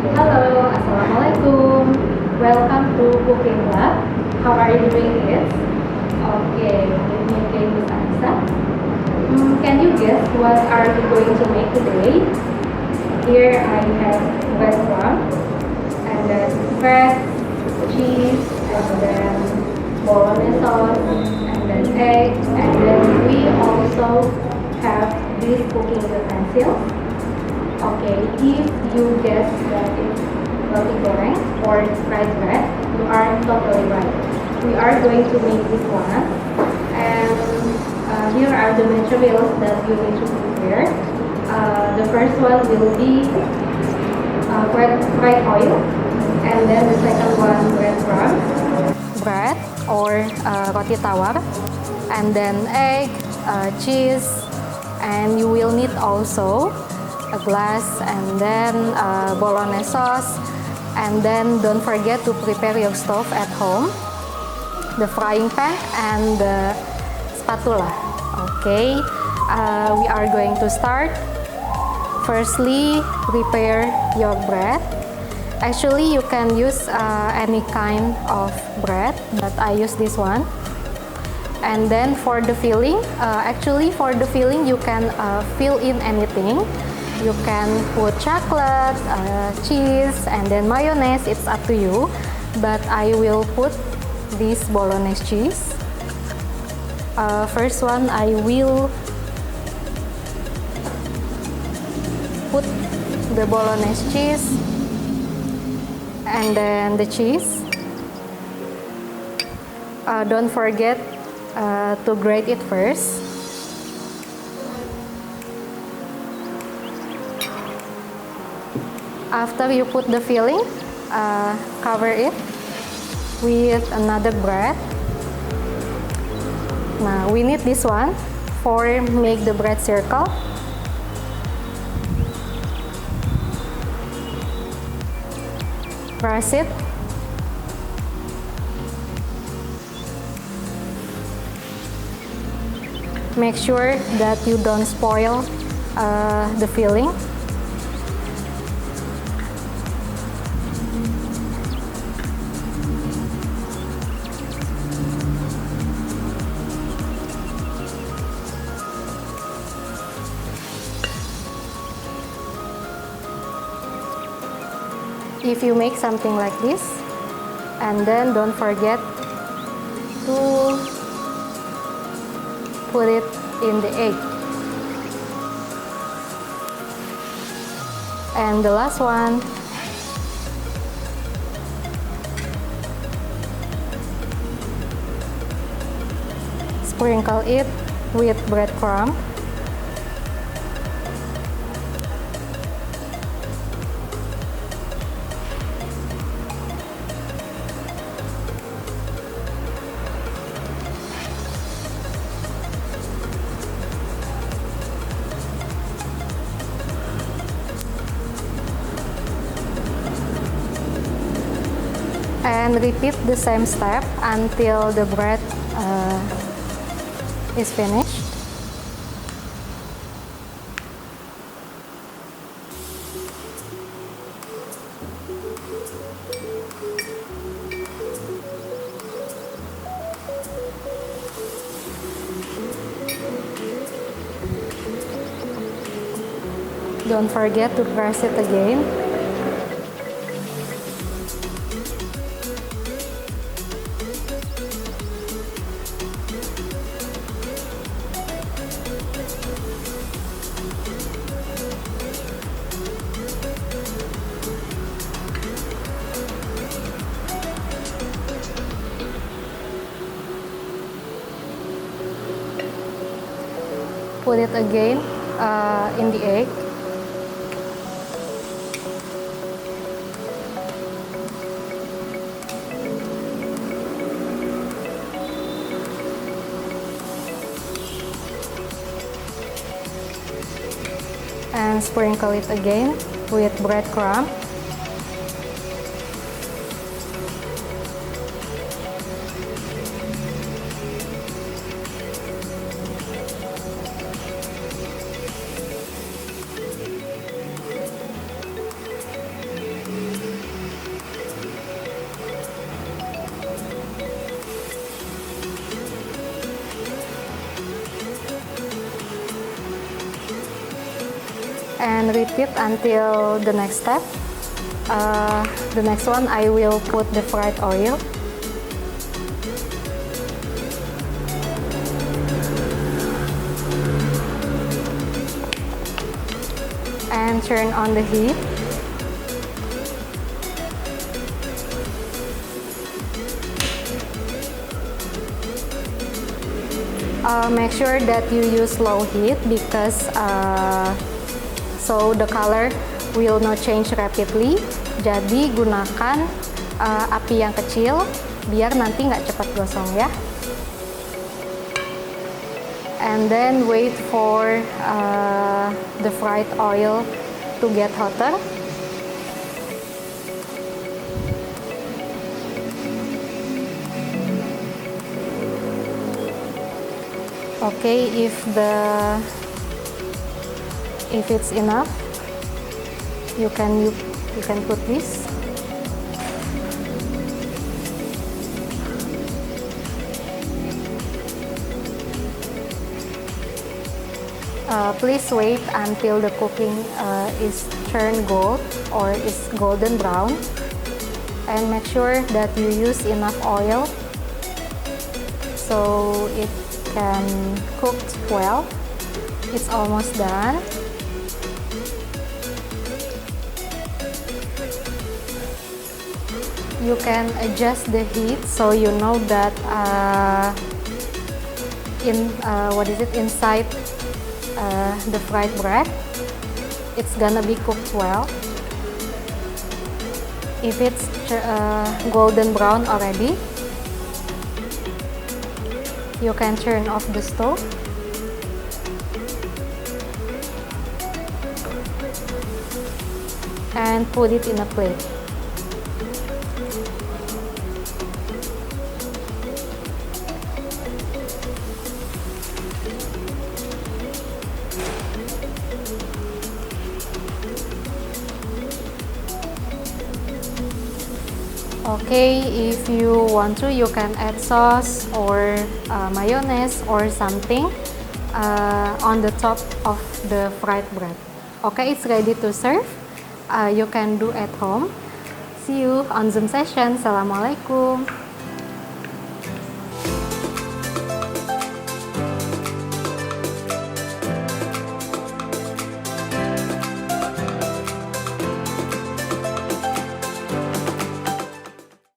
Halo, Assalamualaikum. Welcome to Cooking Lab. How are you doing, kids? Okay, with me again, Miss Anissa. Can you guess what are we going to make today? Here I have breadcrumb, and then bread, cheese, and then bolognese sauce, and then egg, and then we also have these cooking utensils. Okay, if you guess that it's roti goreng or fried bread, you are totally right. We are going to make this one, and here are the materials that you need to prepare. The first one will be fried oil, and then the second one breadcrumbs, bread or roti tawar, and then egg, cheese, and you will need also a glass, and then bolognese sauce, and then don't forget to prepare your stove at home, the frying pan, and the spatula. Okay, we are going to start. Firstly, prepare your bread. Actually, you can use any kind of bread, but I use this one. And then for the filling, for the filling you can fill in anything. You can put chocolate, cheese, and then mayonnaise. It's up to you. But I will put this bolognese cheese. First one, I will put the bolognese cheese, and then the cheese. Don't forget to grate it first. After you put the filling, cover it with another bread. Now we need this one for make the bread circle. Press it. Make sure that you don't spoil the filling. If you make something like this, and then don't forget to put it in the egg. And the last one, sprinkle it with breadcrumb. And repeat the same step until the bread is finished. Don't forget to press it again. Put it again in the egg. And sprinkle it again with breadcrumb. and repeat until the next step. The next one, I will put the fried oil. And turn on the heat. Make sure that you use low heat because so the color will not change rapidly. Jadi gunakan api yang kecil biar nanti nggak cepat gosong ya. And then wait for the fried oil to get hotter. Okay, if it's enough, you can put this. Please wait until the cooking is turned gold or is golden brown, and make sure that you use enough oil so it can cook well. It's almost done. You can adjust the heat so you know that inside the fried bread, it's gonna be cooked well. If it's golden brown already, you can turn off the stove. And put it in a plate. Okay, if you want to, you can add sauce or mayonnaise or something on the top of the fried bread. Okay, it's ready to serve. You can do at home. See you on Zoom session. Assalamualaikum.